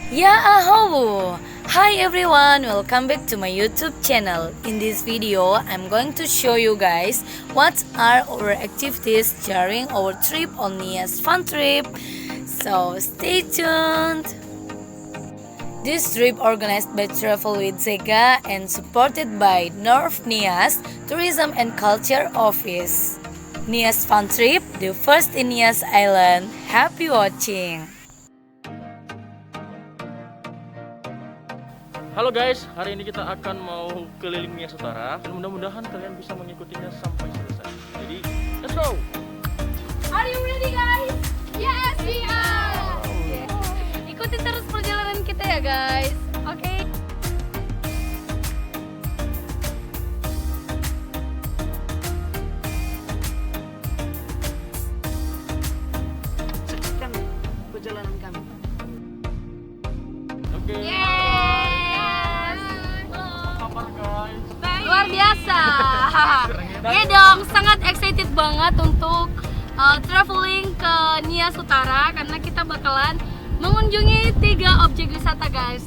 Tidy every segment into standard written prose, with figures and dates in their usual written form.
Ya aho! Hi everyone, welcome back to my YouTube channel. In this video, I'm going to show you guys what are our activities during our trip on Nias Fun Trip. So stay tuned! This trip organized by Travel with Zega and supported by North Nias Tourism and Culture Office. Nias Fun Trip, the first in Nias Island. Happy watching! Halo guys, hari ini kita akan mau keliling Nias Utara dan mudah-mudahan kalian bisa mengikutinya sampai selesai. Jadi, let's go! Are you ready guys? Yes, we are! Ikuti terus perjalanan kita ya guys. Oke. Saksikan perjalanan kami. Oke. Yes! Apa kabar guys? Luar biasa. Ya dong, sangat excited banget untuk traveling ke Nias Utara karena kita bakalan mengunjungi 3 objek wisata guys.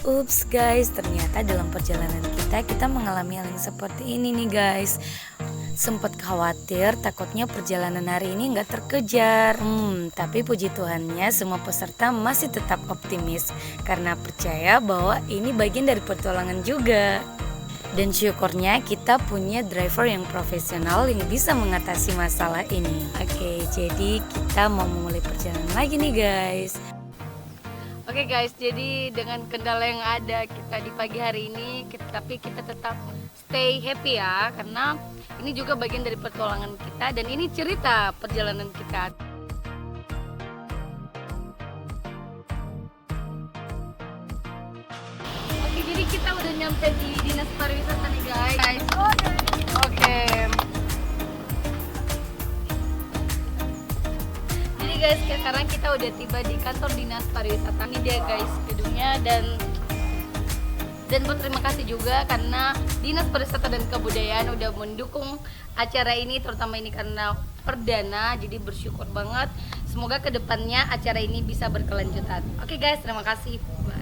Ups guys, ternyata dalam perjalanan kita mengalami hal yang seperti ini nih guys. Sempat khawatir takutnya perjalanan hari ini nggak terkejar. Tapi puji Tuhannya semua peserta masih tetap optimis karena percaya bahwa ini bagian dari petualangan juga. Dan syukurnya kita punya driver yang profesional yang bisa mengatasi masalah ini. Oke, jadi kita mau mulai perjalanan lagi nih guys. Oke guys, jadi dengan kendala yang ada kita di pagi hari ini, tapi kita tetap stay happy ya, karena ini juga bagian dari petualangan kita dan ini cerita perjalanan kita. Oke, jadi kita udah nyampe di Dinas Pariwisata nih guys. Oke. Jadi guys, sekarang kita udah tiba di kantor Dinas Pariwisata. Ini dia guys gedungnya dan berterima kasih juga karena Dinas Pariwisata dan Kebudayaan udah mendukung acara ini, terutama ini karena perdana, jadi bersyukur banget. Semoga kedepannya acara ini bisa berkelanjutan. Oke guys, terima kasih. Bye.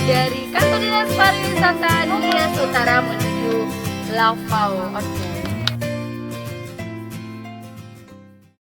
Dari kantor Dinas Pariwisata Nias Utara menuju Lavau. Oke.